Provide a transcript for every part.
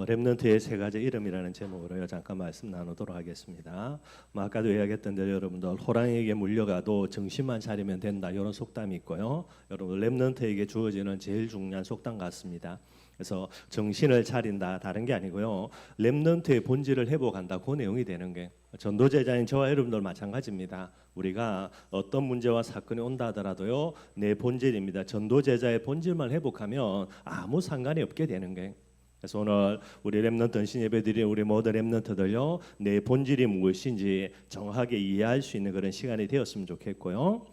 렘넌트의 세 가지 이름이라는 제목으로 잠깐 말씀 나누도록 하겠습니다. 아까도 이야기했던 대로 여러분들 호랑이에게 물려가도 정신만 차리면 된다 이런 속담이 있고요. 여러분 렘넌트에게 주어지는 제일 중요한 속담 같습니다. 그래서 정신을 차린다 다른 게 아니고요. 렘넌트의 본질을 회복한다 그 내용이 되는 게 전도제자인 저와 여러분들 마찬가지입니다. 우리가 어떤 문제와 사건이 온다 하더라도요. 내 본질입니다. 전도제자의 본질만 회복하면 아무 상관이 없게 되는 게 그래서 오늘 우리 렘넌트 은신 예배드린 우리 모든 렘넌트들요 내 본질이 무엇인지 정확하게 이해할 수 있는 그런 시간이 되었으면 좋겠고요.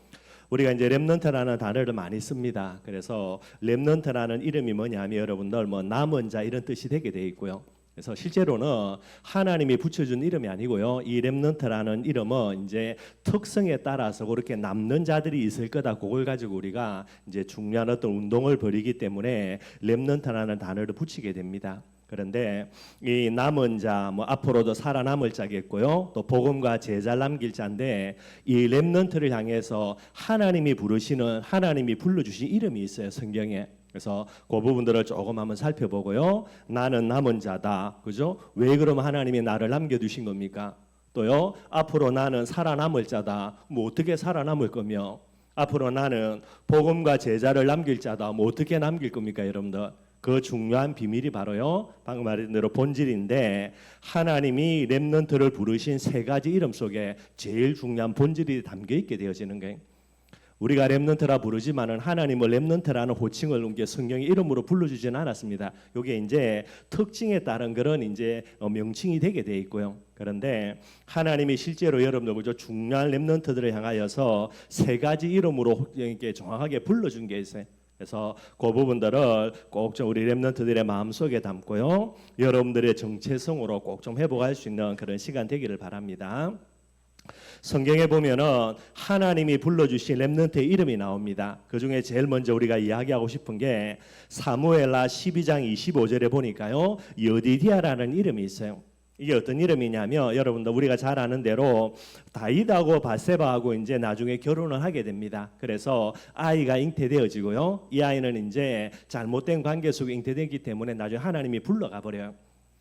우리가 이제 렘넌트라는 단어를 많이 씁니다. 그래서 렘넌트라는 이름이 뭐냐면 여러분들 남은 자 이런 뜻이 되게 돼 있고요. 그래서 실제로는 하나님이 붙여준 이름이 아니고요. 이 렘넌트라는 이름은 이제 특성에 따라서 그렇게 남는 자들이 있을 거다. 그걸 가지고 우리가 이제 중요한 어떤 운동을 벌이기 때문에 렘넌트라는 단어를 붙이게 됩니다. 그런데 이 남은 자, 앞으로도 살아남을 자겠고요. 또 복음과 제자를 남길 자인데 이 렘넌트를 향해서 하나님이 부르시는 하나님이 불러주신 이름이 있어요. 성경에. 그래서 그 부분들을 조금 한번 살펴보고요. 나는 남은 자다. 그죠? 왜 그러면 하나님이 나를 남겨두신 겁니까? 또요. 앞으로 나는 살아남을 자다. 어떻게 살아남을 거며? 앞으로 나는 복음과 제자를 남길 자다. 어떻게 남길 겁니까, 여러분들? 그 중요한 비밀이 바로요. 방금 말한 대로 본질인데 하나님이 렘넌트를 부르신 세 가지 이름 속에 제일 중요한 본질이 담겨 있게 되어지는 거예요. 우리가 렘넌트라 부르지만은 하나님을 렘넌트라는 호칭을 성경의 이름으로 불러주지는 않았습니다. 이게 이제 특징에 따른 그런 이제 명칭이 되게 돼 있고요. 그런데 하나님이 실제로 여러분들 그죠 중요한 렘넌트들을 향하여서 세 가지 이름으로 이렇게 정확하게 불러준 게 있어요. 그래서 그 부분들을 꼭 좀 우리 렘넌트들의 마음속에 담고요. 여러분들의 정체성으로 꼭 좀 회복할 수 있는 그런 시간 되기를 바랍니다. 성경에 보면은 하나님이 불러주신 렘넌트의 이름이 나옵니다. 그 중에 제일 먼저 우리가 이야기하고 싶은 게 사무엘하 12장 25절에 보니까요. 여디디아라는 이름이 있어요. 이게 어떤 이름이냐면 여러분들 우리가 잘 아는 대로 다윗하고 바세바하고 이제 나중에 결혼을 하게 됩니다. 그래서 아이가 잉태되어지고요. 이 아이는 이제 잘못된 관계 속에 잉태되기 때문에 나중에 하나님이 불러가 버려요.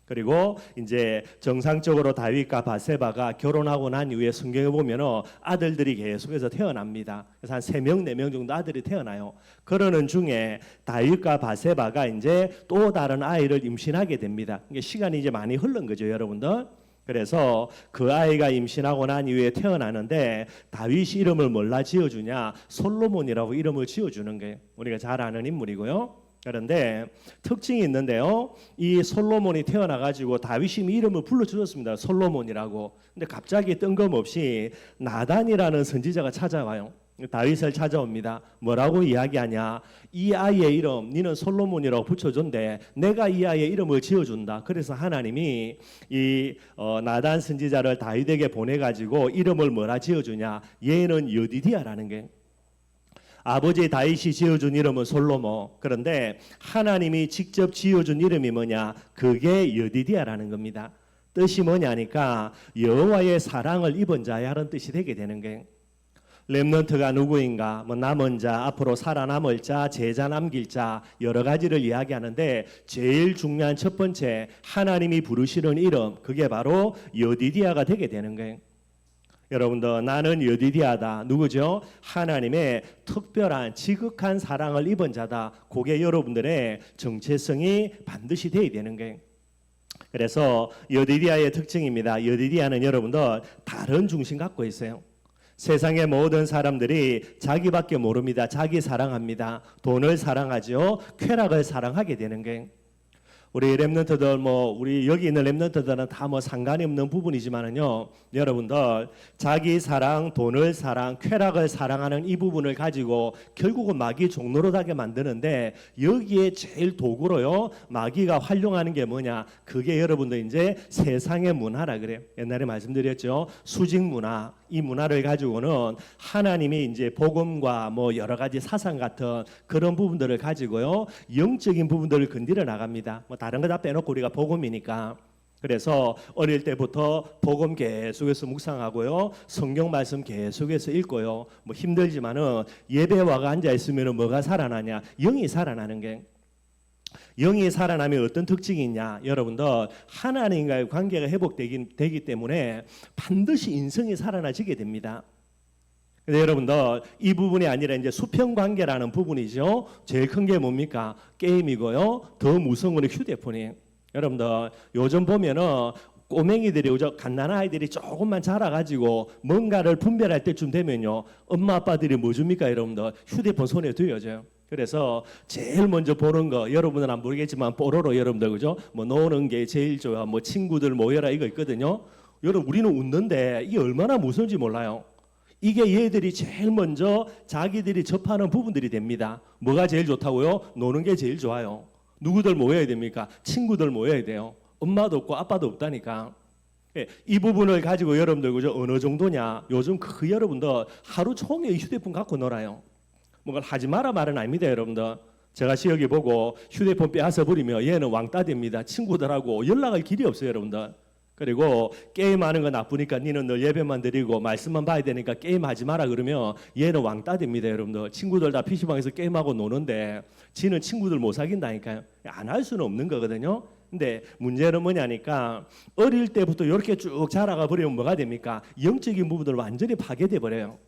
그리고 이제 정상적으로 다윗과 바세바가 결혼하고 난 이후에 성경에 보면은 아들들이 계속해서 태어납니다. 그래서 한 3명, 4명 정도 아들이 태어나요. 그러는 중에 다윗과 바세바가 이제 또 다른 아이를 임신하게 됩니다. 이게 시간이 이제 많이 흐른 거죠, 여러분들. 그래서 그 아이가 임신하고 난 이후에 태어나는데 다윗이 이름을 뭘로 지어주냐? 솔로몬이라고 이름을 지어주는 게 우리가 잘 아는 인물이고요. 그런데 특징이 있는데요. 이 솔로몬이 태어나가지고 다윗이 이름을 불러주었습니다. 솔로몬이라고. 근데 갑자기 뜬금없이 나단이라는 선지자가 찾아와요. 다윗을 찾아옵니다. 뭐라고 이야기하냐? 이 아이의 이름 니는 솔로몬이라고 붙여준대. 내가 이 아이의 이름을 지어준다. 그래서 하나님이 이 나단 선지자를 다윗에게 보내가지고 이름을 뭐라 지어주냐? 얘는 여디디아라는 게 아버지 다윗이 지어준 이름은 솔로몬. 그런데 하나님이 직접 지어준 이름이 뭐냐? 그게 여디디아라는 겁니다. 뜻이 뭐냐니까 여호와의 사랑을 입은 자야라는 뜻이 되게 되는 게 렘넌트가 누구인가? 남은 자, 앞으로 살아남을 자, 제자 남길 자 여러 가지를 이야기하는데 제일 중요한 첫 번째 하나님이 부르시는 이름 그게 바로 여디디아가 되게 되는 거예요. 여러분들 나는 여디디아다. 누구죠? 하나님의 특별한 지극한 사랑을 입은 자다. 그게 여러분들의 정체성이 반드시 돼야 되는 거예요. 그래서 여디디아의 특징입니다. 여디디아는 여러분들 다른 중심 갖고 있어요. 세상의 모든 사람들이 자기밖에 모릅니다. 자기 사랑합니다. 돈을 사랑하죠. 쾌락을 사랑하게 되는 거예요. 우리 렘넌트들 우리 여기 있는 렘넌트들은 다 상관이 없는 부분이지만은요. 여러분들 자기 사랑, 돈을 사랑, 쾌락을 사랑하는 이 부분을 가지고 결국은 마귀 종노릇하게 만드는데 여기에 제일 도구로요. 마귀가 활용하는 게 뭐냐? 그게 여러분들 이제 세상의 문화라 그래요. 옛날에 말씀드렸죠. 수직 문화. 이 문화를 가지고는 하나님이 이제 복음과 여러 가지 사상 같은 그런 부분들을 가지고요. 영적인 부분들을 건드려 나갑니다. 다른 거 다 빼놓고 우리가 복음이니까. 그래서 어릴 때부터 복음 계속해서 묵상하고요. 성경 말씀 계속해서 읽고요. 힘들지만은 예배 와가 앉아 있으면은 뭐가 살아나냐? 영이 살아나는 게. 영이 살아나면 어떤 특징이 있냐? 여러분들 하나님과의 관계가 회복되기 때문에 반드시 인성이 살아나지게 됩니다. 근데 여러분들 이 부분이 아니라 이제 수평 관계라는 부분이죠. 제일 큰 게 뭡니까? 게임이고요. 더 무서운 건 휴대폰이에요. 여러분들 요즘 보면은 꼬맹이들이 갓난아간 아이들이 조금만 자라가지고 뭔가를 분별할 때쯤 되면요, 엄마 아빠들이 뭐 줍니까? 여러분들 휴대폰 손에 들여줘요. 그래서 제일 먼저 보는 거, 여러분은 안 모르겠지만 뽀로로 여러분들 그죠? 뭐 노는 게 제일 좋아, 뭐 친구들 모여라 이거 있거든요. 여러분 우리는 웃는데 이게 얼마나 무서운지 몰라요. 이게 얘들이 제일 먼저 자기들이 접하는 부분들이 됩니다. 뭐가 제일 좋다고요? 노는 게 제일 좋아요. 누구들 모여야 됩니까? 친구들 모여야 돼요. 엄마도 없고 아빠도 없다니까. 이 부분을 가지고 여러분들 그죠? 어느 정도냐? 요즘 그 여러분들 하루 종일 휴대폰 갖고 놀아요. 뭔가 하지 마라 말은 아닙니다, 여러분들. 제가 시험에 보고 휴대폰 빼앗아 버리면 얘는 왕따 됩니다. 친구들하고 연락할 길이 없어요, 여러분들. 그리고 게임하는 거 나쁘니까 니는 늘 예배만 드리고 말씀만 봐야 되니까 게임하지 마라 그러면 얘는 왕따 됩니다, 여러분들. 친구들 다 PC방에서 게임하고 노는데 지는 친구들 못 사귄다니까요. 안 할 수는 없는 거거든요. 근데 문제는 뭐냐니까 어릴 때부터 이렇게 쭉 자라가 버리면 뭐가 됩니까? 영적인 부분들 완전히 파괴돼 버려요.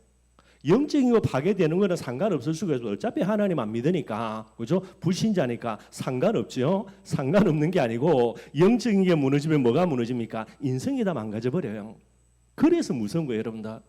영적인 거 파괴되는 거는 상관없을 수가 있어요. 어차피 하나님 안 믿으니까, 그죠? 불신자니까 상관없죠. 상관없는 게 아니고 영적인 게 무너지면 뭐가 무너집니까? 인성이 다 망가져 버려요. 그래서 무서운 거예요, 여러분들.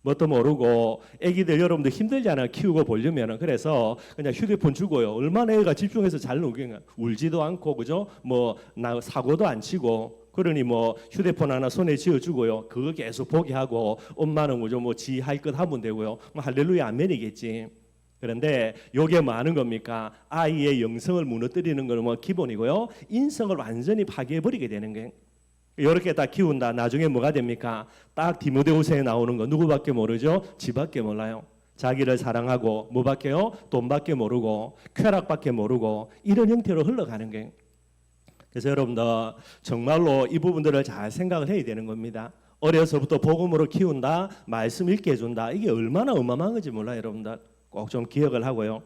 뭣도 모르고 애기들 여러분들 힘들잖아요. 키우고 보려면. 그래서 그냥 휴대폰 주고요. 얼마나 애가 집중해서 잘 놀겠냐. 울지도 않고, 그죠? 뭐 사고도 안 치고. 그러니 뭐 휴대폰 하나 손에 쥐어주고요. 그거 계속 보게 하고 엄마는 뭐죠? 뭐 지 할 것 하면 되고요. 뭐 할렐루야 아멘이겠지. 그런데 요게 뭐 하는 겁니까? 아이의 영성을 무너뜨리는 건 뭐 기본이고요. 인성을 완전히 파괴해버리게 되는 거예요. 이렇게 딱 키운다. 나중에 뭐가 됩니까? 딱 디모데후서에 나오는 거 누구밖에 모르죠? 지밖에 몰라요. 자기를 사랑하고 뭐밖에요? 돈밖에 모르고 쾌락밖에 모르고 이런 형태로 흘러가는 거예요. 그래서 여러분들 정말로 이 부분들을 잘 생각을 해야 되는 겁니다. 어려서부터 복음으로 키운다, 말씀 읽게 해준다. 이게 얼마나 어마어마한 건지 몰라요, 여러분들. 꼭 좀 기억을 하고요.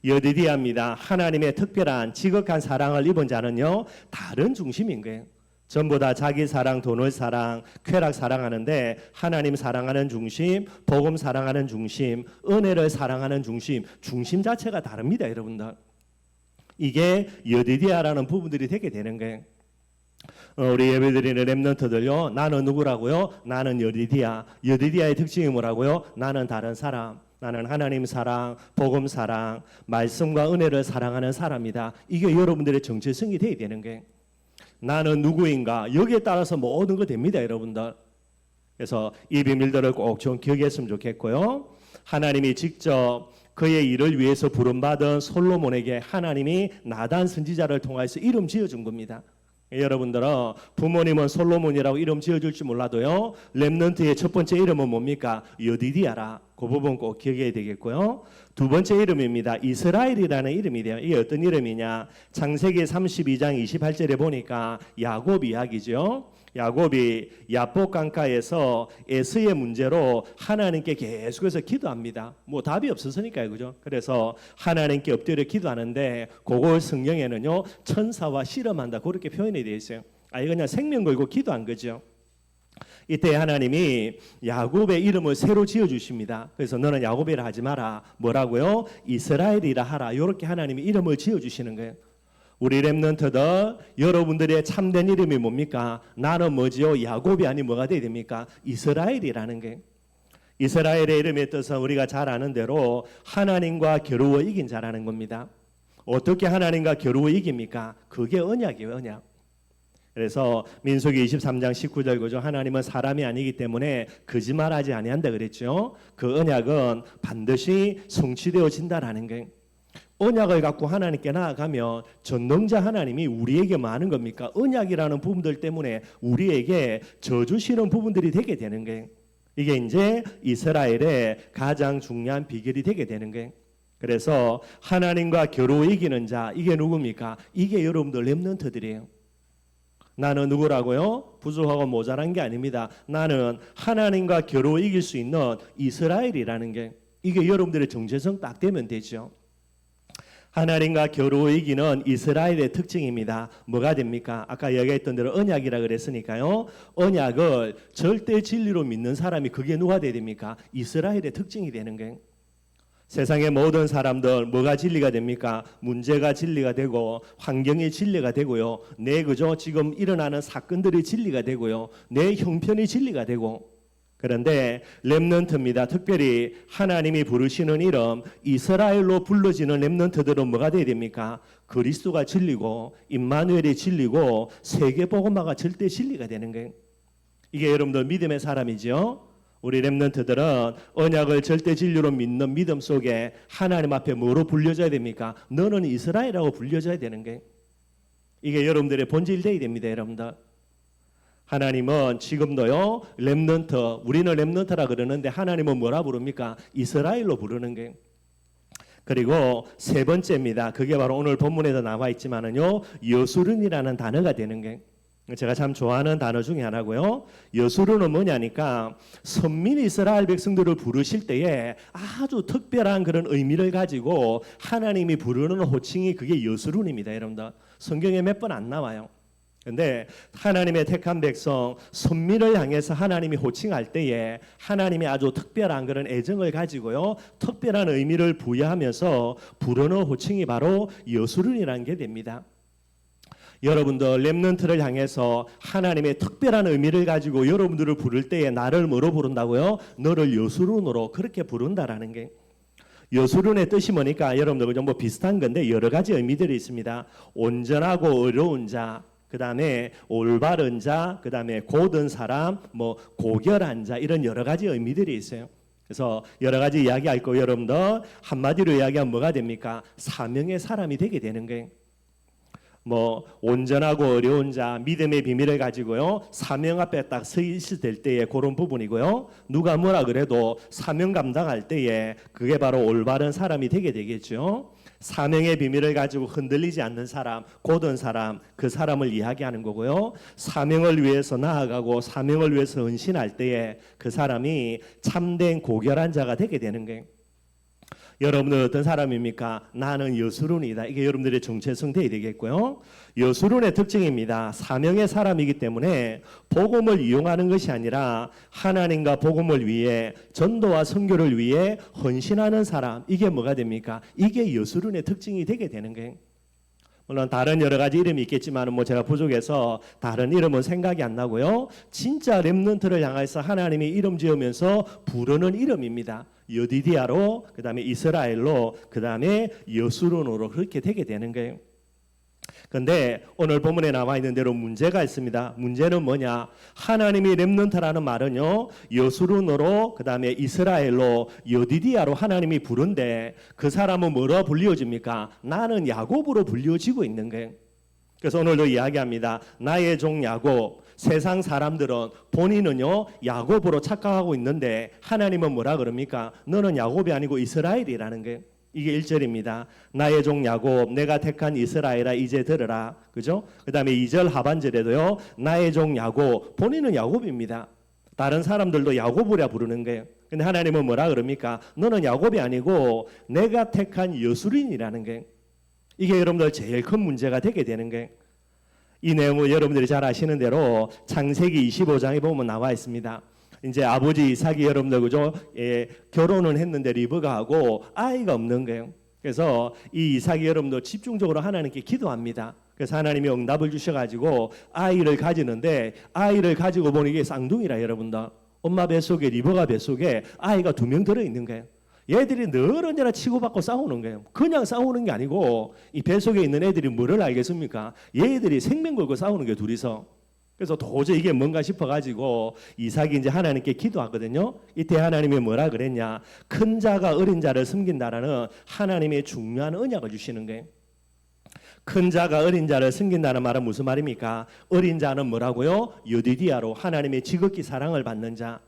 여디디아입니다. 하나님의 특별한 지극한 사랑을 입은 자는요, 다른 중심인 거예요. 전부 다 자기 사랑, 돈을 사랑, 쾌락 사랑하는데 하나님 사랑하는 중심, 복음 사랑하는 중심, 은혜를 사랑하는 중심, 중심 자체가 다릅니다, 여러분들. 이게 여디디아라는 부분들이 되게 되는 거예요. 우리 예배드리는 렘넌트들요. 나는 누구라고요? 나는 여디디아. 여디디아의 특징이 뭐라고요? 나는 다른 사람. 나는 하나님 사랑, 복음 사랑, 말씀과 은혜를 사랑하는 사람이다. 이게 여러분들의 정체성이 되어야 되는 거예요. 나는 누구인가? 여기에 따라서 모든 거 됩니다, 여러분들. 그래서 이 비밀들을 꼭 좀 기억했으면 좋겠고요. 하나님이 직접 그의 일을 위해서 부름받은 솔로몬에게 하나님이 나단 선지자를 통해서 이름 지어준 겁니다. 여러분들은 부모님은 솔로몬이라고 이름 지어줄지 몰라도요, 렘넌트의 첫 번째 이름은 뭡니까? 여디디아라. 그 부분 꼭 기억해야 되겠고요. 두 번째 이름입니다. 이스라엘이라는 이름이 돼요. 이게 어떤 이름이냐? 창세기 32장 28절에 보니까 야곱 이야기죠. 야곱이 야복 강가에서 에서의 문제로 하나님께 계속해서 기도합니다. 뭐 답이 없었으니까요, 그죠? 그래서 하나님께 엎드려 기도하는데 그걸 성경에는요, 천사와 실험한다 그렇게 표현이 되어 있어요. 이거 그냥 생명 걸고 기도한 거죠. 이때 하나님이 야곱의 이름을 새로 지어주십니다. 그래서 너는 야곱이라 하지 마라. 뭐라고요? 이스라엘이라 하라. 이렇게 하나님이 이름을 지어주시는 거예요. 우리 렘넌트들 여러분들의 참된 이름이 뭡니까? 나는 뭐지요? 야곱이 아니 뭐가 돼야 됩니까? 이스라엘이라는 게. 이스라엘의 이름의 뜻은 우리가 잘 아는 대로 하나님과 겨루어 이긴 자라는 겁니다. 어떻게 하나님과 겨루어 이깁니까? 그게 언약이에요, 언약. 그래서 민수기 23장 19절 그죠? 하나님은 사람이 아니기 때문에 거짓말하지 아니한다 그랬죠. 그 언약은 반드시 성취되어진다라는 게. 언약을 갖고 하나님께 나아가면 전능자 하나님이 우리에게 뭐 하는 겁니까? 언약이라는 부분들 때문에 우리에게 저주시는 부분들이 되게 되는 거예요. 이게 이제 이스라엘의 가장 중요한 비결이 되게 되는 거예요. 그래서 하나님과 겨루 이기는 자, 이게 누굽니까? 이게 여러분들 렘넌트들이에요. 나는 누구라고요? 부족하고 모자란 게 아닙니다. 나는 하나님과 겨루 이길 수 있는 이스라엘이라는 게, 이게 여러분들의 정체성 딱 되면 되죠. 하나님과 겨루이기는 이스라엘의 특징입니다. 뭐가 됩니까? 아까 얘기했던 대로 언약이라 그랬으니까요. 언약을 절대 진리로 믿는 사람이 그게 누가 돼야 됩니까? 이스라엘의 특징이 되는 거예요. 세상의 모든 사람들 뭐가 진리가 됩니까? 문제가 진리가 되고 환경이 진리가 되고요. 그죠? 지금 일어나는 사건들이 진리가 되고요. 내 형편이 진리가 되고. 그런데 렘넌트입니다. 특별히 하나님이 부르시는 이름 이스라엘로 불러지는 렘넌트들은 뭐가 돼야 됩니까? 그리스도가 진리고 임마누엘이 진리고 세계복음화가 절대 진리가 되는 거예요. 이게 여러분들 믿음의 사람이죠. 우리 렘넌트들은 언약을 절대 진리로 믿는 믿음 속에 하나님 앞에 뭐로 불려져야 됩니까? 너는 이스라엘이라고 불려져야 되는 거예요. 이게 여러분들의 본질되어야 됩니다. 여러분들. 하나님은 지금도요 렘넌트, 우리는 렘넌트라 그러는데 하나님은 뭐라 부릅니까? 이스라엘로 부르는 거예요. 그리고 세 번째입니다. 그게 바로 오늘 본문에도 나와 있지만은요 여수른이라는 단어가 되는 거예요. 제가 참 좋아하는 단어 중에 하나고요. 여수른은 뭐냐니까 선민 이스라엘 백성들을 부르실 때에 아주 특별한 그런 의미를 가지고 하나님이 부르는 호칭이 그게 여수른입니다. 여러분들 성경에 몇 번 안 나와요. 근데 하나님의 택한 백성 선민을 향해서 하나님이 호칭할 때에 하나님이 아주 특별한 그런 애정을 가지고요 특별한 의미를 부여하면서 부르는 호칭이 바로 여수른이라는 게 됩니다. 여러분들 렘넌트를 향해서 하나님의 특별한 의미를 가지고 여러분들을 부를 때에 나를 뭐로 부른다고요? 너를 여수른으로 그렇게 부른다라는 게 여수른의 뜻이 뭐니까 여러분들 좀 뭐 비슷한 건데 여러 가지 의미들이 있습니다. 온전하고 어려운 자, 그 다음에 올바른 자, 그 다음에 고든 사람, 뭐 고결한 자 이런 여러 가지 의미들이 있어요. 그래서 여러 가지 이야기할 거 여러분들 한마디로 이야기하면 뭐가 됩니까? 사명의 사람이 되게 되는 거예요. 뭐 온전하고 어려운 자, 믿음의 비밀을 가지고요 사명 앞에 딱 서 있을 때의 그런 부분이고요. 누가 뭐라 그래도 사명 감당할 때에 그게 바로 올바른 사람이 되게 되겠죠. 사명의 비밀을 가지고 흔들리지 않는 사람, 고든 사람, 그 사람을 이야기하는 거고요. 사명을 위해서 나아가고 사명을 위해서 헌신할 때에 그 사람이 참된 고결한 자가 되게 되는 거예요. 여러분은 어떤 사람입니까? 나는 여수른이다. 이게 여러분들의 정체성 되어야 되겠고요. 여수른의 특징입니다. 사명의 사람이기 때문에 복음을 이용하는 것이 아니라 하나님과 복음을 위해 전도와 선교를 위해 헌신하는 사람. 이게 뭐가 됩니까? 이게 여수른의 특징이 되게 되는 거예요. 물론 다른 여러 가지 이름이 있겠지만 뭐 제가 부족해서 다른 이름은 생각이 안 나고요. 진짜 렘넌트를 향해서 하나님이 이름 지으면서 부르는 이름입니다. 여디디아로, 그 다음에 이스라엘로, 그 다음에 여수른으로 그렇게 되게 되는 거예요. 그런데 오늘 본문에 나와 있는 대로 문제가 있습니다. 문제는 뭐냐? 하나님이 렘넌트라는 말은요 여수른으로, 그 다음에 이스라엘로, 여디디아로 하나님이 부른데 그 사람은 뭐로 불리워집니까? 나는 야곱으로 불리워지고 있는 거예요. 그래서 오늘도 이야기합니다. 나의 종 야곱. 세상 사람들은 본인은요 야곱으로 착각하고 있는데 하나님은 뭐라 그럽니까? 너는 야곱이 아니고 이스라엘이라는 게 이게 1절입니다. 나의 종 야곱, 내가 택한 이스라엘아 이제 들으라. 그죠? 그 다음에 2절 하반절에도요 나의 종 야곱, 본인은 야곱입니다. 다른 사람들도 야곱이라 부르는 거예요. 근데 하나님은 뭐라 그럽니까? 너는 야곱이 아니고 내가 택한 여수린이라는 게 이게 여러분들 제일 큰 문제가 되게 되는 거예요. 이 내용을 여러분들이 잘 아시는 대로 창세기 25장에 보면 나와 있습니다. 이제 아버지 이삭이 여러분들 그죠? 결혼은 했는데 리브가 하고 아이가 없는 거예요. 그래서 이 이삭이 여러분들 집중적으로 하나님께 기도합니다. 그래서 하나님이 응답을 주셔가지고 아이를 가지는데 아이를 가지고 보니 이게 쌍둥이라 여러분들. 엄마 뱃속에 리브가 뱃속에 아이가 2명 들어있는 거예요. 얘들이 늘 언제나 치고받고 싸우는 거예요. 그냥 싸우는 게 아니고 이 뱃속에 있는 애들이 뭐를 알겠습니까? 얘들이 생명 걸고 싸우는 게 둘이서. 그래서 도저히 이게 뭔가 싶어가지고 이삭이 이제 하나님께 기도하거든요. 이때 하나님이 뭐라 그랬냐? 큰 자가 어린 자를 섬긴다라는 하나님의 중요한 언약을 주시는 거예요. 큰 자가 어린 자를 섬긴다는 말은 무슨 말입니까? 어린 자는 뭐라고요? 여디디아로 하나님의 지극히 사랑을 받는 자.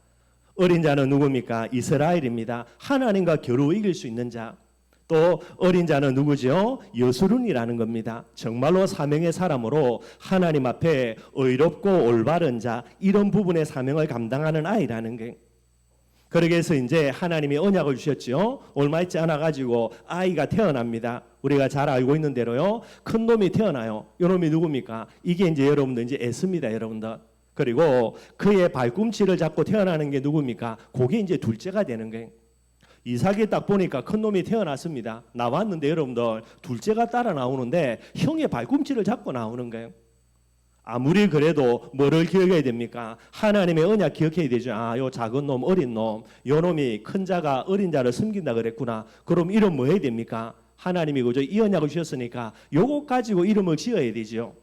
어린 자는 누굽니까? 이스라엘입니다. 하나님과 겨루 이길 수 있는 자. 또 어린 자는 누구죠? 여수른이라는 겁니다. 정말로 사명의 사람으로 하나님 앞에 의롭고 올바른 자, 이런 부분의 사명을 감당하는 아이라는 게. 그러기 위해서 이제 하나님이 언약을 주셨죠. 얼마 있지 않아 가지고 아이가 태어납니다. 우리가 잘 알고 있는 대로요. 큰 놈이 태어나요. 이 놈이 누굽니까? 이게 이제 여러분들 이제 에스입니다, 여러분들. 그리고 그의 발꿈치를 잡고 태어나는 게 누굽니까? 그게 이제 둘째가 되는 거예요. 이삭이 딱 보니까 큰 놈이 태어났습니다. 나왔는데 여러분들 둘째가 따라 나오는데 형의 발꿈치를 잡고 나오는 거예요. 아무리 그래도 뭐를 기억해야 됩니까? 하나님의 언약 기억해야 되죠. 아, 요 작은 놈, 어린 놈, 요 놈이 큰 자가 어린 자를 섬긴다 그랬구나. 그럼 이름 뭐 해야 됩니까? 하나님이 그죠? 이 언약을 주셨으니까 요거 가지고 이름을 지어야 되죠.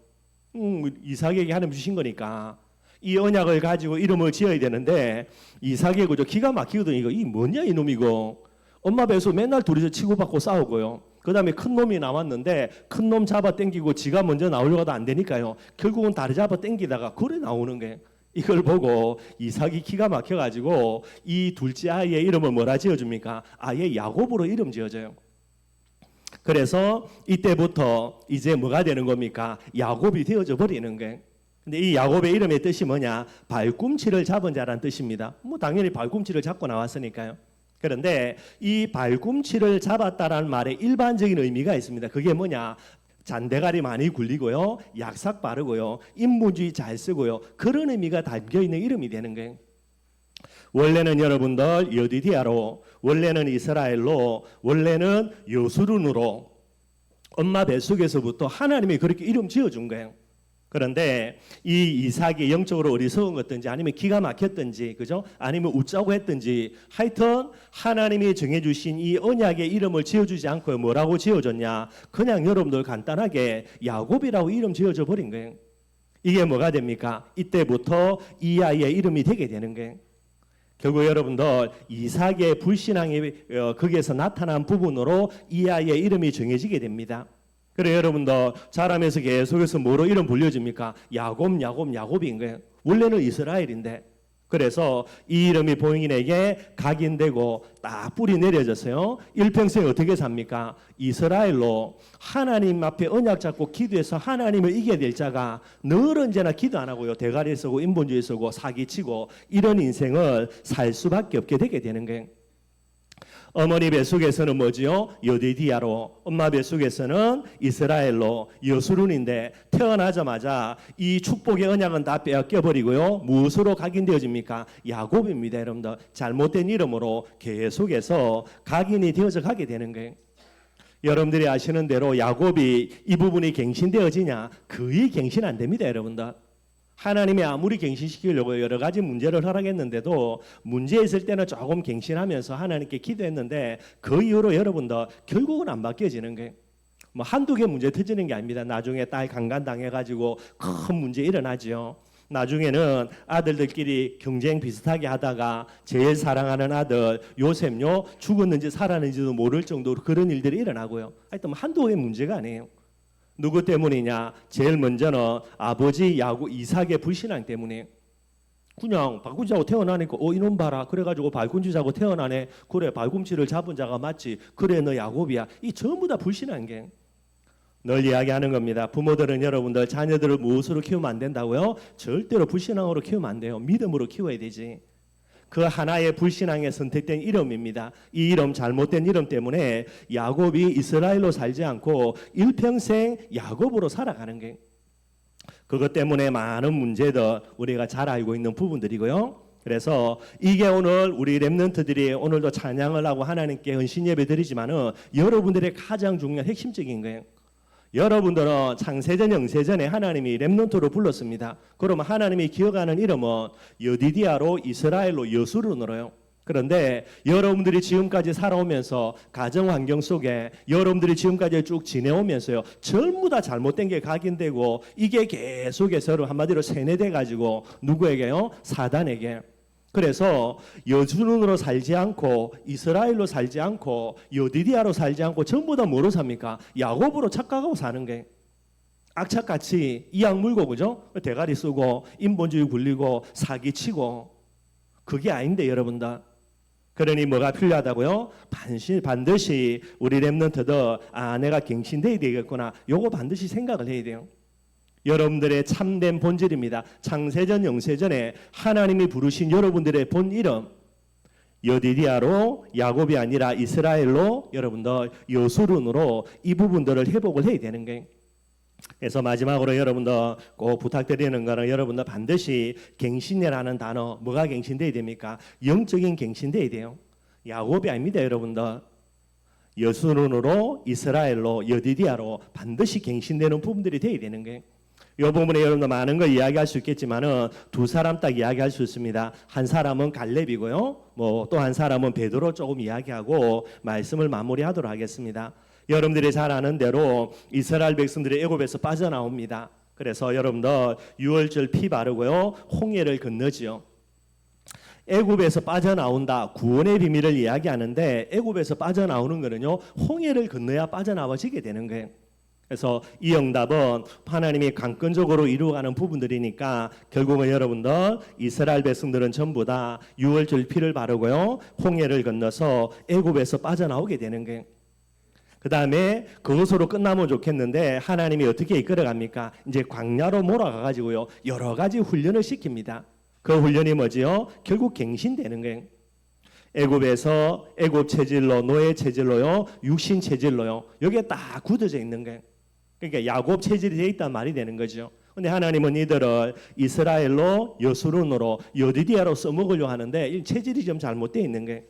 이삭에게 하나님 주신 거니까 이 언약을 가지고 이름을 지어야 되는데 이삭이 그죠? 기가 막히거든요. 이 뭐냐 이 놈이고. 엄마 뱃속 맨날 둘이서 치고받고 싸우고요. 그 다음에 큰 놈이 나왔는데 큰 놈 잡아 당기고 지가 먼저 나오려고 해도 안 되니까요. 결국은 다리 잡아 당기다가 그래 나오는 거예요. 이걸 보고 이삭이 기가 막혀가지고 이 둘째 아이의 이름을 뭐라 지어줍니까? 아예 야곱으로 이름 지어줘요. 그래서 이때부터 이제 뭐가 되는 겁니까? 야곱이 되어져 버리는 거예요. 근데 이 야곱의 이름의 뜻이 뭐냐? 발꿈치를 잡은 자라는 뜻입니다. 뭐 당연히 발꿈치를 잡고 나왔으니까요. 그런데 이 발꿈치를 잡았다라는 말에 일반적인 의미가 있습니다. 그게 뭐냐? 잔대가리 많이 굴리고요, 약삭 바르고요, 인본주의 잘 쓰고요, 그런 의미가 담겨 있는 이름이 되는 거예요. 원래는 여러분들 여디디아로, 원래는 이스라엘로, 원래는 여수룬으로 엄마 뱃속에서부터 하나님이 그렇게 이름 지어준 거예요. 그런데 이 이삭이 영적으로 어리석은 것든지 아니면 기가 막혔든지 그죠? 아니면 웃자고 했든지 하여튼 하나님이 정해주신 이 언약의 이름을 지어주지 않고 뭐라고 지어줬냐? 그냥 여러분들 간단하게 야곱이라고 이름 지어줘 버린 거예요. 이게 뭐가 됩니까? 이때부터 이 아이의 이름이 되게 되는 거예요. 결국 여러분들 이삭의 불신앙이 거기에서 나타난 부분으로 이 아이의 이름이 정해지게 됩니다. 그래 여러분들 자라면서 계속해서 뭐로 이름 불려집니까? 야곱인 거예요. 원래는 이스라엘인데 그래서 이 이름이 본인에게 각인되고 딱 뿌리 내려졌어요. 일평생 어떻게 삽니까? 이스라엘로 하나님 앞에 언약 잡고 기도해서 하나님을 이겨야 될 자가 늘 언제나 기도 안 하고요. 대가리 쓰고 인본주의 쓰고 사기치고 이런 인생을 살 수밖에 없게 되게 되는 거예요. 어머니 뱃속에서는 뭐지요? 여디디아로, 엄마 뱃속에서는 이스라엘로, 여수룬인데 태어나자마자 이 축복의 언약은 다 빼앗겨버리고요. 무엇으로 각인되어집니까? 야곱입니다. 여러분들 잘못된 이름으로 계속해서 각인이 되어져 가게 되는 거예요. 여러분들이 아시는 대로 야곱이 이 부분이 갱신되어지냐? 거의 갱신 안 됩니다. 여러분들 하나님이 아무리 갱신시키려고 여러 가지 문제를 허락했는데도 문제 있을 때는 조금 갱신하면서 하나님께 기도했는데 그 이후로 여러분들 결국은 안 바뀌어지는 거예요. 뭐 한두 개 문제 터지는 게 아닙니다. 나중에 딸 강간당해가지고 큰 문제 일어나죠. 나중에는 아들들끼리 경쟁 비슷하게 하다가 제일 사랑하는 아들 요셉요 죽었는지 살았는지도 모를 정도로 그런 일들이 일어나고요. 하여튼 한두 개의 문제가 아니에요. 누구 때문이냐? 제일 먼저는 아버지 야곱 이삭의 불신앙 때문에 그냥 발꿈치하고 태어나니까 이놈 봐라 그래가지고 발꿈치 잡고 태어나네. 그래 발꿈치를 잡은 자가 맞지. 그래 너 야곱이야. 이 전부 다 불신앙 게 늘 이야기하는 겁니다. 부모들은 여러분들 자녀들을 무엇으로 키우면 안 된다고요? 절대로 불신앙으로 키우면 안 돼요. 믿음으로 키워야 되지. 그 하나의 불신앙에 선택된 이름입니다. 이 이름 잘못된 이름 때문에 야곱이 이스라엘로 살지 않고 일평생 야곱으로 살아가는 게 그것 때문에 많은 문제들 우리가 잘 알고 있는 부분들이고요. 그래서 이게 오늘 우리 렘넌트들이 오늘도 찬양을 하고 하나님께 헌신 예배 드리지만은 여러분들의 가장 중요한 핵심적인 거예요. 여러분들은 창세전 영세전에 하나님이 렘넌트로 불렀습니다. 그러면 하나님이 기억하는 이름은 여디디아로 이스라엘로 여수룬으로요. 그런데 여러분들이 지금까지 살아오면서 가정 환경 속에 여러분들이 지금까지 쭉 지내오면서요 전부 다 잘못된 게 각인되고 이게 계속해서 한마디로 세뇌돼 가지고 누구에게요? 사단에게. 그래서 여수룬으로 살지 않고 이스라엘로 살지 않고 여디디아로 살지 않고 전부 다 뭐로 삽니까? 야곱으로 착각하고 사는 게 악착같이 이악 물고 그죠? 대가리 쓰고 인본주의 굴리고 사기치고 그게 아닌데 여러분들 그러니 뭐가 필요하다고요? 반드시 우리 렘넌트들 내가 갱신돼야 되겠구나 요거 반드시 생각을 해야 돼요. 여러분들의 참된 본질입니다. 창세전 영세전에 하나님이 부르신 여러분들의 본 이름 여디디아로 야곱이 아니라 이스라엘로 여러분들 여수론으로 이 부분들을 회복을 해야 되는 거예요. 그래서 마지막으로 여러분들 꼭 부탁드리는 거는 여러분들 반드시 갱신이라는 단어 뭐가 갱신돼야 됩니까? 영적인 갱신돼야 돼요. 야곱이 아닙니다 여러분들. 여수론으로 이스라엘로 여디디아로 반드시 갱신되는 부분들이 돼야 되는 거예요. 이 부분에 여러분들 많은 걸 이야기할 수 있겠지만은 두 사람 딱 이야기할 수 있습니다. 한 사람은 갈렙이고요. 뭐 또 한 사람은 베드로 조금 이야기하고 말씀을 마무리하도록 하겠습니다. 여러분들이 잘 아는 대로 이스라엘 백성들이 애굽에서 빠져나옵니다. 그래서 여러분들 유월절 피 바르고요. 홍해를 건너지요. 애굽에서 빠져나온다. 구원의 비밀을 이야기하는데 애굽에서 빠져나오는 거는요. 홍해를 건너야 빠져나와지게 되는 거예요. 그래서 이 응답은 하나님이 강권적으로 이루어가는 부분들이니까 결국은 여러분들 이스라엘 백성들은 전부 다 유월절 피를 바르고요. 홍해를 건너서 애굽에서 빠져나오게 되는 거예요. 그 다음에 그것으로 끝나면 좋겠는데 하나님이 어떻게 이끌어갑니까? 이제 광야로 몰아가가지고요. 여러 가지 훈련을 시킵니다. 그 훈련이 뭐지요? 결국 갱신되는 거예요. 애굽에서 애굽 체질로 노예 체질로요. 육신 체질로요. 여기에 딱 굳어져 있는 거예요. 그러니까 야곱 체질이 되어 있단 말이 되는 거죠. 근데 하나님은 이들을 이스라엘로 여수론으로 여디디아로 써먹으려 하는데 이 체질이 좀 잘못되어 있는 거예요.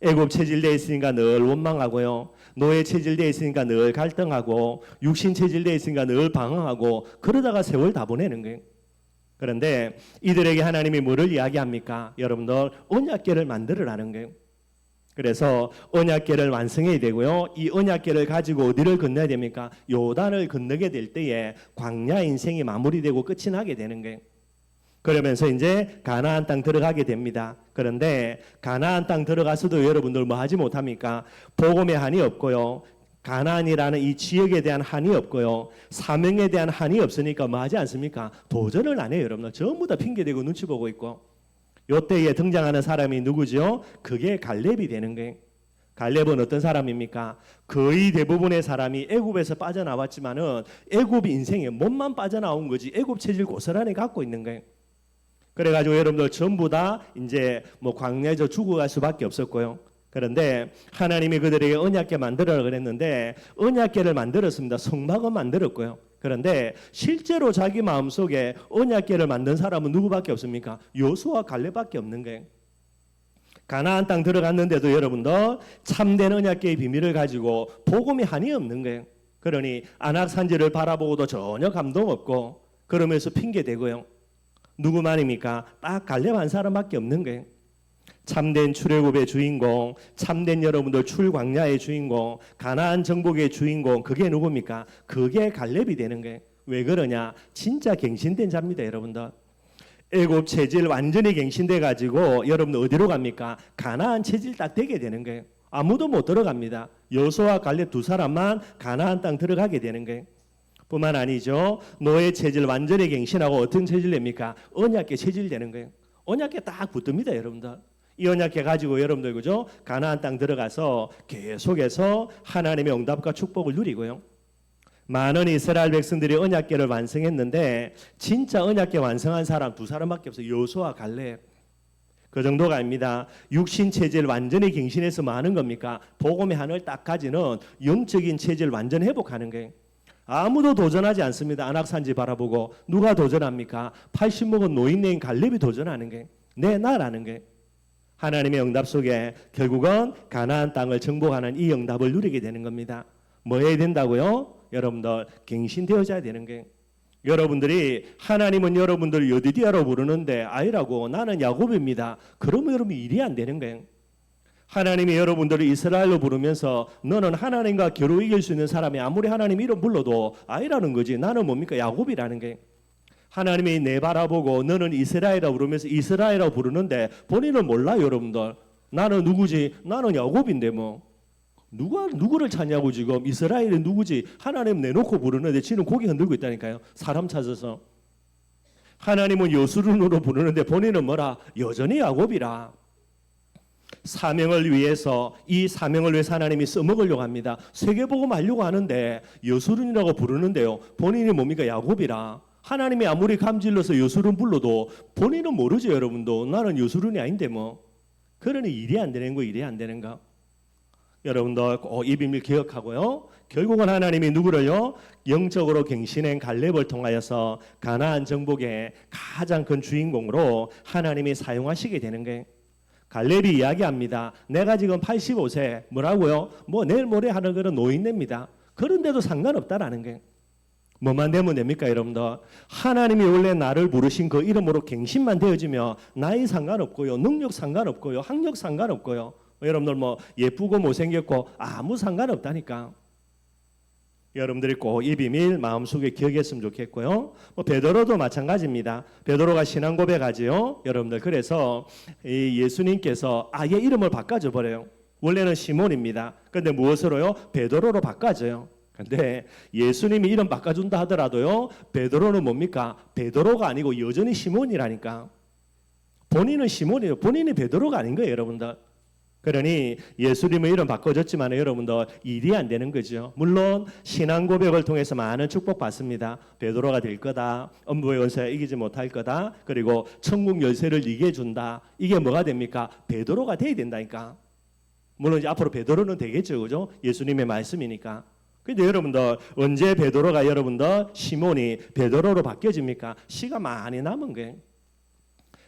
애굽 체질되어 있으니까 늘 원망하고요. 노예 체질되어 있으니까 늘 갈등하고 육신 체질되어 있으니까 늘 방황하고 그러다가 세월 다 보내는 거예요. 그런데 이들에게 하나님이 뭐를 이야기합니까? 여러분들 언약궤를 만들으라는 거예요. 그래서 언약궤를 완성해야 되고요. 이 언약궤를 가지고 어디를 건너야 됩니까? 요단을 건너게 될 때에 광야 인생이 마무리되고 끝이 나게 되는 거예요. 그러면서 이제 가나안 땅 들어가게 됩니다. 그런데 가나안 땅 들어가서도 여러분들 뭐 하지 못합니까? 복음의 한이 없고요. 가나안이라는 이 지역에 대한 한이 없고요. 사명에 대한 한이 없으니까 뭐 하지 않습니까? 도전을 안 해요, 여러분들. 전부 다 핑계대고 눈치 보고 있고. 요때에 등장하는 사람이 누구죠? 그게 갈렙이 되는 거예요. 갈렙은 어떤 사람입니까? 거의 대부분의 사람이 애굽에서 빠져나왔지만은 애굽 인생에 몸만 빠져나온 거지 애굽 체질 고스란히 갖고 있는 거예요. 그래가지고 여러분들 전부 다 이제 뭐 광야에서 죽어갈 수밖에 없었고요. 그런데 하나님이 그들에게 언약궤 만들어라 그랬는데 언약궤를 만들었습니다. 성막은 만들었고요. 그런데 실제로 자기 마음속에 언약궤를 만든 사람은 누구밖에 없습니까? 여호수아와 갈렙밖에 없는 거예요. 가나안 땅 들어갔는데도 여러분들 참된 언약궤의 비밀을 가지고 복음이 한이 없는 거예요. 그러니 안악산지를 바라보고도 전혀 감동 없고 그러면서 핑계대고요. 누구만입니까? 딱 갈렙 한 사람밖에 없는 거예요. 참된 출애굽의 주인공, 참된 여러분들 출광야의 주인공, 가나안 정복의 주인공 그게 누굽니까? 그게 갈렙이 되는 거예요. 왜 그러냐? 진짜 갱신된 자입니다, 여러분들. 애굽 체질 완전히 갱신돼 가지고 여러분들 어디로 갑니까? 가나안 체질 딱 되게 되는 거예요. 아무도 못 들어갑니다. 여호수아와 갈렙 두 사람만 가나안 땅 들어가게 되는 거예요. 뿐만 아니죠. 노예 체질 완전히 갱신하고 어떤 체질 됩니까? 언약궤 체질 되는 거예요. 언약궤 딱 붙습니다, 여러분들. 이 언약궤 가지고 여러분들 그죠? 가나안 땅 들어가서 계속해서 하나님의 응답과 축복을 누리고요. 많은 이스라엘 백성들이 언약궤를 완성했는데 진짜 언약궤 완성한 사람 두 사람밖에 없어요. 여호수아와 갈렙. 그 정도가 아닙니다. 육신 체질 완전히 갱신해서 뭐 하는 겁니까? 복음의 한을 딱 가지는 영적인 체질 완전 회복하는 거예요. 아무도 도전하지 않습니다. 안악산지 바라보고 누가 도전합니까? 80 먹은 노인네인 갈렙이 도전하는 게 내 나라는 게 하나님의 응답 속에 결국은 가나안 땅을 정복하는 이 응답을 누리게 되는 겁니다. 뭐 해야 된다고요? 여러분들 갱신되어져야 되는 게 여러분들이 하나님은 여러분들을 여디디아로 부르는데 아니라고 나는 야곱입니다. 그러면 여러분 일이 안 되는 거예요. 하나님이 여러분들을 이스라엘로 부르면서 너는 하나님과 겨루 이길 수 있는 사람이 아무리 하나님 이름 불러도 아니라는 거지. 나는 뭡니까? 야곱이라는 게. 하나님이 내 바라보고 너는 이스라엘이라고 부르면서 이스라엘이라고 부르는데 본인은 몰라요, 여러분들. 나는 누구지? 나는 야곱인데 뭐. 누구를 찾냐고 지금. 이스라엘이 누구지? 하나님 내놓고 부르는데 지는 고개 흔들고 있다니까요. 사람 찾아서. 하나님은 여수론으로 부르는데 본인은 뭐라? 여전히 야곱이라. 사명을 위해서 이 사명을 위해서 하나님이 써먹으려고 합니다. 세계복음 하려고 하는데 여수론이라고 부르는데요. 본인이 뭡니까? 야곱이라. 하나님이 아무리 감질러서 여수론 불러도 본인은 모르죠, 여러분도. 나는 여수론이 아닌데 뭐. 그러니 일이 안 되는 거, 일이 안 되는 거. 여러분들 꼭 이 비밀 기억하고요. 결국은 하나님이 누구를요? 영적으로 갱신한 갈렙을 통하여서 가나안 정복의 가장 큰 주인공으로 하나님이 사용하시게 되는 거예요. 갈렙이 이야기합니다. 내가 지금 85세 뭐라고요? 뭐 내일 모레 하는 그런 노인네입니다. 그런데도 상관없다라는 거예요. 뭐만 되면 됩니까 여러분들? 하나님이 원래 나를 부르신 그 이름으로 갱신만 되어지면 나이 상관없고요. 능력 상관없고요. 학력 상관없고요. 여러분들 뭐 예쁘고 못생겼고 아무 상관없다니까. 여러분들이 꼭 이 비밀 마음속에 기억했으면 좋겠고요. 뭐 베드로도 마찬가지입니다. 베드로가 신앙 고백하지요. 여러분들 그래서 이 예수님께서 아예 이름을 바꿔줘 버려요. 원래는 시몬입니다. 근데 무엇으로요? 베드로로 바꿔줘요. 근데 예수님이 이름 바꿔준다 하더라도요. 베드로는 뭡니까? 베드로가 아니고 여전히 시몬이라니까. 본인은 시몬이에요. 본인이 베드로가 아닌 거예요, 여러분들. 그러니 예수님의 이름 바꿔줬지만 여러분들 일이 안 되는 거죠. 물론 신앙 고백을 통해서 많은 축복 받습니다. 베드로가 될 거다. 음부의 권세에 이기지 못할 거다. 그리고 천국 열쇠를 이게 준다. 이게 뭐가 됩니까? 베드로가 돼야 된다니까. 물론 이제 앞으로 베드로는 되겠죠, 그죠? 예수님의 말씀이니까. 근데 여러분들 언제 베드로가 여러분들 시몬이 베드로로 바뀌어집니까? 시가 많이 남은 거예요.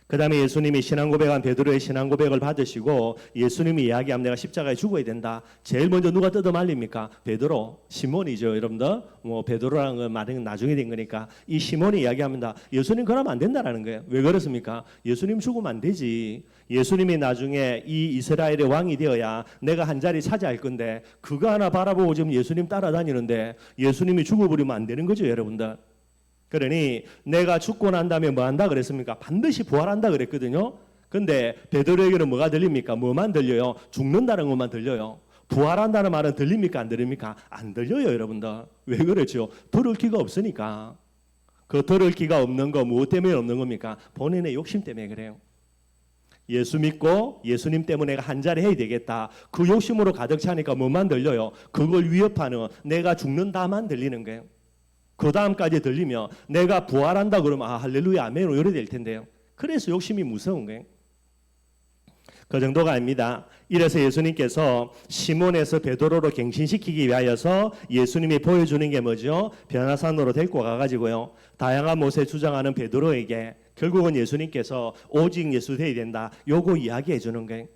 그 다음에 예수님이 신앙 고백한 베드로의 신앙 고백을 받으시고 예수님이 이야기하면 내가 십자가에 죽어야 된다. 제일 먼저 누가 뜯어 말립니까? 베드로, 시몬이죠. 여러분들 뭐 베드로라는 건 말은 나중에 된 거니까 이 시몬이 이야기합니다. 예수님 그러면 안 된다라는 거예요. 왜 그렇습니까? 예수님 죽으면 안 되지. 예수님이 나중에 이 이스라엘의 왕이 되어야 내가 한 자리 차지할 건데 그거 하나 바라보고 지금 예수님 따라다니는데 예수님이 죽어버리면 안 되는 거죠, 여러분들. 그러니 내가 죽고 난 다음에 뭐 한다 그랬습니까? 반드시 부활한다 그랬거든요. 근데 베드로에게는 뭐가 들립니까? 뭐만 들려요? 죽는다는 것만 들려요. 부활한다는 말은 들립니까? 안 들립니까? 안 들려요, 여러분들. 왜 그렇죠? 들을 기가 없으니까. 그 들을 기가 없는 거 무엇 때문에 없는 겁니까? 본인의 욕심 때문에 그래요. 예수 믿고 예수님 때문에 내가 한 자리 해야 되겠다. 그 욕심으로 가득 차니까 뭐만 들려요? 그걸 위협하는 내가 죽는다만 들리는 거예요. 그 다음까지 들리면 내가 부활한다 그러면 아 할렐루야 아멘으로 이래 될 텐데요. 그래서 욕심이 무서운 거예요. 그 정도가 아닙니다. 이래서 예수님께서 시몬에서 베드로로 갱신시키기 위하여서 예수님이 보여주는 게 뭐죠? 변화산으로 데리고 가가지고요. 다양한 못에 주장하는 베드로에게 결국은 예수님께서 오직 예수 되어야 된다. 요거 이야기해 주는 거예요.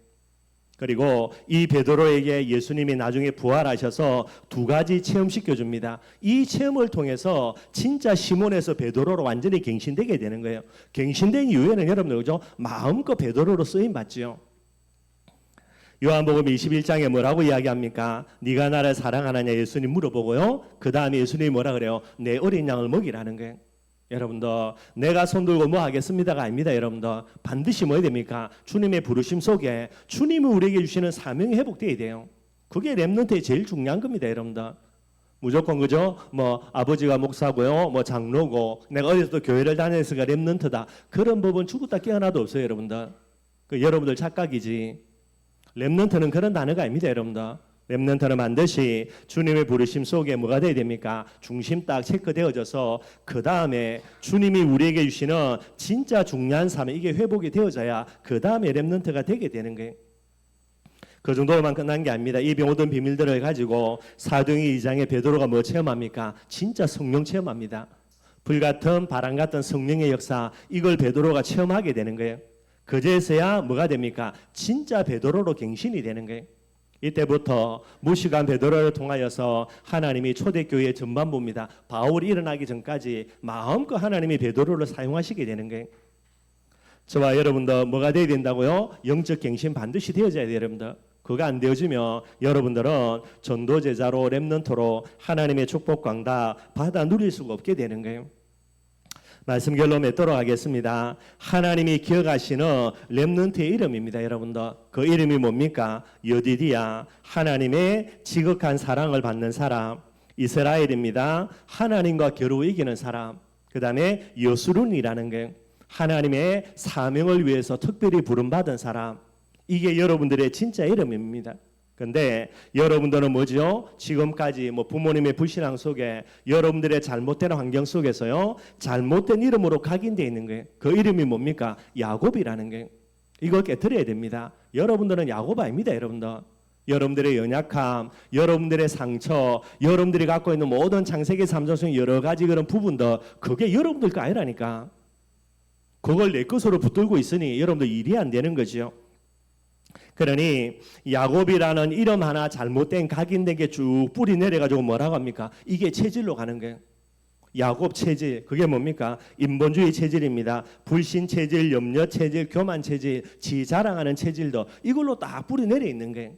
그리고 이 베드로에게 예수님이 나중에 부활하셔서 두 가지 체험시켜 줍니다. 이 체험을 통해서 진짜 시몬에서 베드로로 완전히 갱신되게 되는 거예요. 갱신된 이후에는 여러분들 그죠? 마음껏 베드로로 쓰임 받지요. 요한복음 21장에 뭐라고 이야기합니까? 네가 나를 사랑하느냐 예수님 물어보고요. 그 다음에 예수님이 뭐라 그래요? 내 어린 양을 먹이라는 거예요. 여러분들 내가 손들고 뭐 하겠습니다가 아닙니다. 여러분들 반드시 뭐 해야 됩니까? 주님의 부르심 속에 주님이 우리에게 주시는 사명이 회복돼야 돼요. 그게 렘넌트의 제일 중요한 겁니다. 여러분들 무조건 그죠? 뭐 아버지가 목사고요, 뭐 장로고 내가 어디서도 교회를 다녔으니까 렘넌트다. 그런 법은 죽었다 깨어나도 없어요. 여러분들 그 여러분들 착각이지. 렘넌트는 그런 단어가 아닙니다. 여러분들 렘넌트는 반드시 주님의 부르심 속에 뭐가 돼야 됩니까? 중심 딱 체크되어져서 그 다음에 주님이 우리에게 주시는 진짜 중요한 삶 이게 회복이 되어져야 그 다음에 렘넌트가 되게 되는 거예요. 그 정도로만 끝난 게 아닙니다. 이 모든 비밀들을 가지고 사도행전 2장에 베드로가 뭐 체험합니까? 진짜 성령 체험합니다. 불같은 바람 같은 성령의 역사 이걸 베드로가 체험하게 되는 거예요. 그제서야 뭐가 됩니까? 진짜 베드로로 갱신이 되는 거예요. 이때부터 무식한 베드로를 통하여서 하나님이 초대교회의 전반부입니다. 바울이 일어나기 전까지 마음껏 하나님이 베드로를 사용하시게 되는 거예요. 저와 여러분들 뭐가 돼야 된다고요? 영적 갱신 반드시 되어져야 돼요. 여러분들 그거 안 되어지면 여러분들은 전도제자로 렘넌트로 하나님의 축복 광다 받아 누릴 수가 없게 되는 거예요. 말씀 결론 맺도록 하겠습니다. 하나님이 기억하시는 렘넌트의 이름입니다. 여러분들 그 이름이 뭡니까? 여디디야 하나님의 지극한 사랑을 받는 사람 이스라엘입니다. 하나님과 겨루 이기는 사람 그 다음에 여수룬이라는 게 하나님의 사명을 위해서 특별히 부름받은 사람 이게 여러분들의 진짜 이름입니다. 근데 여러분들은 뭐죠? 지금까지 뭐 부모님의 불신앙 속에 여러분들의 잘못된 환경 속에서요 잘못된 이름으로 각인되어 있는 거예요. 그 이름이 뭡니까? 야곱이라는 거예요. 이거 깨트려야 됩니다. 여러분들은 야곱 아닙니다. 여러분들의 연약함, 여러분들의 상처, 여러분들이 갖고 있는 모든 창세기 3장 속 여러 가지 그런 부분들, 그게 여러분들 거 아니라니까. 그걸 내 것으로 붙들고 있으니 여러분들 일이 안 되는 거죠. 그러니 야곱이라는 이름 하나 잘못된 각인된 게 쭉 뿌리 내려가지고 뭐라고 합니까? 이게 체질로 가는 거예요. 야곱 체질, 그게 뭡니까? 인본주의 체질입니다. 불신 체질, 염려 체질, 교만 체질, 지 자랑하는 체질도 이걸로 딱 뿌리 내려 있는 거예요.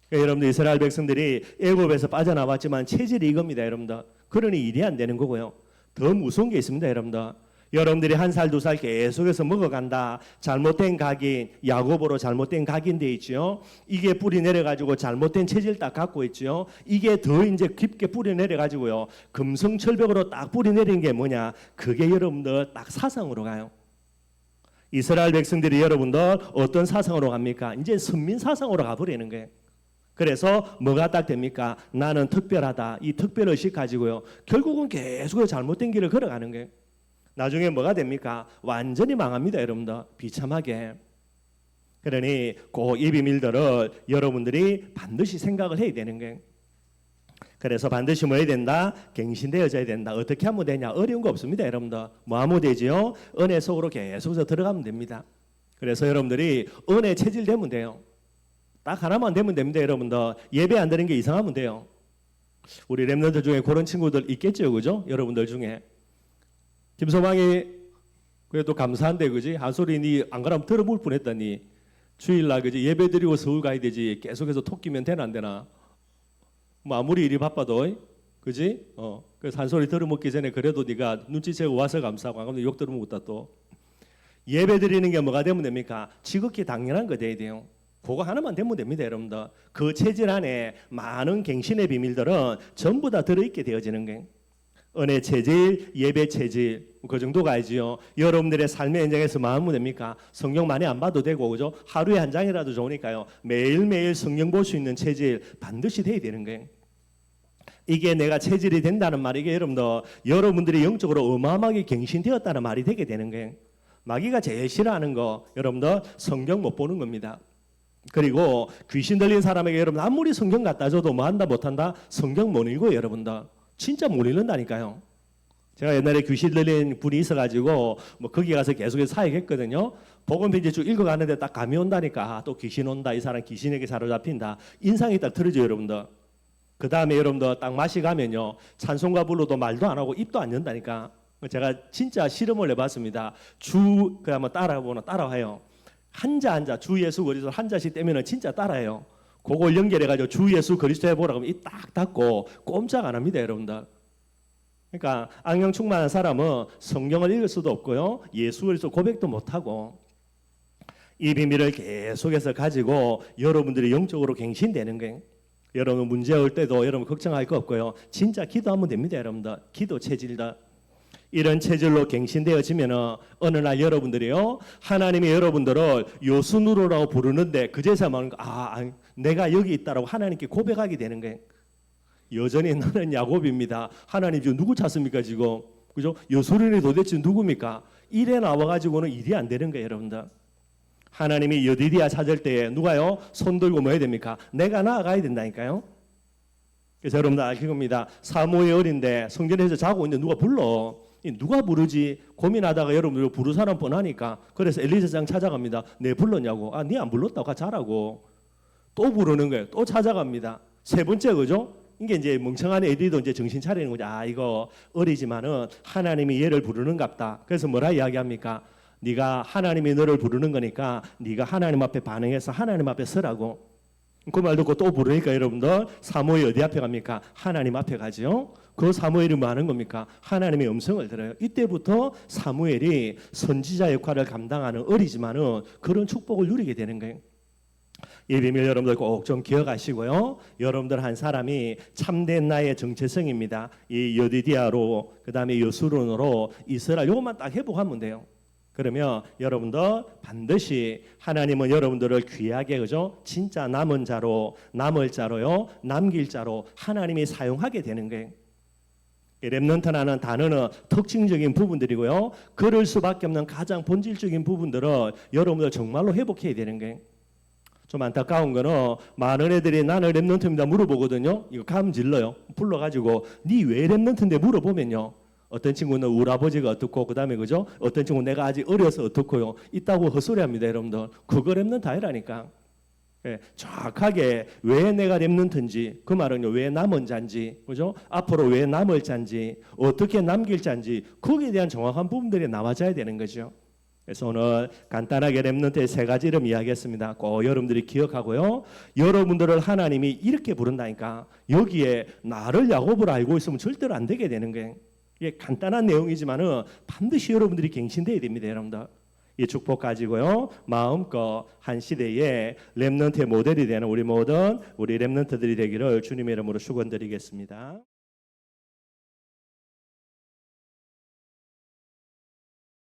그러니까 여러분들 이스라엘 백성들이 애굽에서 빠져나왔지만 체질이 이겁니다. 여러분들. 그러니 일이 안 되는 거고요. 더 무서운 게 있습니다. 여러분들이 1살, 2살 계속해서 먹어간다. 잘못된 각인, 야곱으로 잘못된 각인돼 있죠. 이게 뿌리 내려가지고 잘못된 체질 딱 갖고 있죠. 이게 더 이제 깊게 뿌리 내려가지고요. 금성철벽으로 딱 뿌리 내린 게 뭐냐? 그게 여러분들 딱 사상으로 가요. 이스라엘 백성들이 여러분들 어떤 사상으로 갑니까? 이제 선민 사상으로 가버리는 거예요. 그래서 뭐가 딱 됩니까? 나는 특별하다. 이 특별의식 가지고요. 결국은 계속 잘못된 길을 걸어가는 거예요. 나중에 뭐가 됩니까? 완전히 망합니다. 여러분들. 비참하게. 그러니 그 이 비밀들을 여러분들이 반드시 생각을 해야 되는 거예요. 그래서 반드시 뭐 해야 된다? 갱신되어져야 된다. 어떻게 하면 되냐? 어려운 거 없습니다. 여러분들. 뭐 하면 되지요? 은혜 속으로 계속해서 들어가면 됩니다. 그래서 여러분들이 은혜 체질되면 돼요. 딱 하나만 되면 됩니다. 여러분들. 예배 안 드는 게 이상하면 돼요. 우리 렘넌트 중에 그런 친구들 있겠죠. 그죠? 여러분들 중에. 김소망이 그래도 감사한데 그지? 한 소리 니 안 그러면 들어볼 뻔했다니. 주일날 그지? 예배 드리고 서울 가야 되지. 계속해서 토끼면 되나 안 되나? 뭐 아무리 일이 바빠도 그지? 그래서 한 소리 들어먹기 전에 그래도 네가 눈치채고 와서 감사하고 안 그러면 욕 들어먹었다 또. 예배 드리는 게 뭐가 되면 됩니까? 지극히 당연한 거 돼야 돼요. 그거 하나만 되면 됩니다. 여러분들. 그 체질 안에 많은 갱신의 비밀들은 전부 다 들어있게 되어지는 거예요. 은혜 체질, 예배 체질, 그 정도가 아니지요. 여러분들의 삶의 현장에서 마음은 됩니까? 성경 많이 안 봐도 되고, 그죠? 하루에 한 장이라도 좋으니까요. 매일매일 성경 볼 수 있는 체질 반드시 돼야 되는 거예요. 이게 내가 체질이 된다는 말이 이게 여러분들이 영적으로 어마어마하게 갱신되었다는 말이 되게 되는 거예요. 마귀가 제일 싫어하는 거, 여러분들 성경 못 보는 겁니다. 그리고 귀신 들린 사람에게 여러분 아무리 성경 갖다 줘도 뭐 한다 못한다? 성경 못 읽어요. 여러분들. 진짜 못 읽는다니까요. 제가 옛날에 귀신 들린 분이 있어가지고 뭐 거기 가서 계속해서 사역했거든요. 복음편지 쭉 읽어가는데 딱 감이 온다니까. 또 귀신 온다. 이 사람 귀신에게 사로잡힌다. 인상이 딱 틀어져요. 여러분들. 그 다음에 여러분들 딱 맛이 가면요. 찬송가 불러도 말도 안 하고 입도 안 연다니까. 제가 진짜 실험을 해봤습니다. 그 한번 따라와요. 한자 주 예수 그리스도 한자씩 떼면은 진짜 따라해요. 그걸 연결해가지고 주 예수 그리스도 해보라고 하면 이 딱 닫고 꼼짝 안 합니다. 여러분들. 그러니까 악령 충만한 사람은 성경을 읽을 수도 없고요. 예수 그리스도 고백도 못하고 이 비밀을 계속해서 가지고 여러분들이 영적으로 갱신되는 거예요. 여러분 문제 올 때도 여러분 걱정할 거 없고요. 진짜 기도하면 됩니다. 여러분들. 기도 체질다. 이런 체질로 갱신되어지면은 어느 날 여러분들이요 하나님이 여러분들을 요순으로라고 부르는데 그제서만 내가 여기 있다라고 하나님께 고백하게 되는 거예요. 여전히 나는 야곱입니다. 하나님 지금 누구 찾습니까 지금? 그죠? 요순이 도대체 누굽니까? 일에 나와가지고는 일이 안 되는 거예요, 여러분들. 하나님이 여디디아 찾을 때에 누가요? 손 들고 뭐 해야 됩니까? 내가 나아가야 된다니까요. 그래서 여러분들 아실 겁니다. 사무엘 어린데 성전에서 자고 있는데 누가 불러. 누가 부르지? 고민하다가 여러분들 부르 사람 뻔하니까 그래서 엘리사장 찾아갑니다. 내 불렀냐고. 네 안 불렀다고 같이 하라고. 또 부르는 거예요. 또 찾아갑니다. 세 번째 그죠? 이게 이제 멍청한 애들도 이제 정신 차리는 거죠. 이거 어리지만은 하나님이 얘를 부르는갑다. 그래서 뭐라 이야기합니까? 네가 하나님이 너를 부르는 거니까 네가 하나님 앞에 반응해서 하나님 앞에 서라고. 그 말 듣고 또 부르니까 여러분들 사무엘 어디 앞에 갑니까? 하나님 앞에 가죠. 그 사무엘이 뭐 하는 겁니까? 하나님의 음성을 들어요. 이때부터 사무엘이 선지자 역할을 감당하는 어리지만은 그런 축복을 누리게 되는 거예요. 이 비밀 여러분들 꼭 좀 기억하시고요. 여러분들 한 사람이 참된 나의 정체성입니다. 이 여디디아로 그다음에 여수론으로 이스라엘 요것만 딱 회복하면 돼요. 그러면 여러분들 반드시 하나님은 여러분들을 귀하게 그죠? 진짜 남은 자로 남을 자로요. 남길 자로 하나님이 사용하게 되는 거예요. 렘넌트라는 단어는 특징적인 부분들이고요. 그럴 수밖에 없는 가장 본질적인 부분들을 여러분들 정말로 회복해야 되는 거예요. 좀 안타까운 거는 많은 애들이 나는 렘넌트입니다 물어보거든요. 이거 감 질러요. 불러가지고 니 왜 렘넌트인데 물어보면요. 어떤 친구는 우리 아버지가 어떻고 그다음에 그죠? 어떤 친구는 내가 아직 어려서 어떻고요. 있다고 헛소리합니다, 여러분들. 그거 렘넌트 아니라니까. 예, 정확하게 왜 내가 렘넌트인지 그 말은요 왜 남은 자인지 그죠? 앞으로 왜 남을 자인지 어떻게 남길 자인지 거기에 대한 정확한 부분들이 나와져야 되는 거죠. 그래서 오늘 간단하게 렘넌트의 세 가지 이름 이야기했습니다. 꼭 여러분들이 기억하고요. 여러분들을 하나님이 이렇게 부른다니까 여기에 나를 야곱으로 알고 있으면 절대로 안 되게 되는 거예요. 이게 간단한 내용이지만은 반드시 여러분들이 갱신돼야 됩니다, 여러분들. 이 축복 가지고요 마음껏 한 시대에 렘넌트의 모델이 되는 우리 모든 우리 렘넌트들이 되기를 주님의 이름으로 축원드리겠습니다.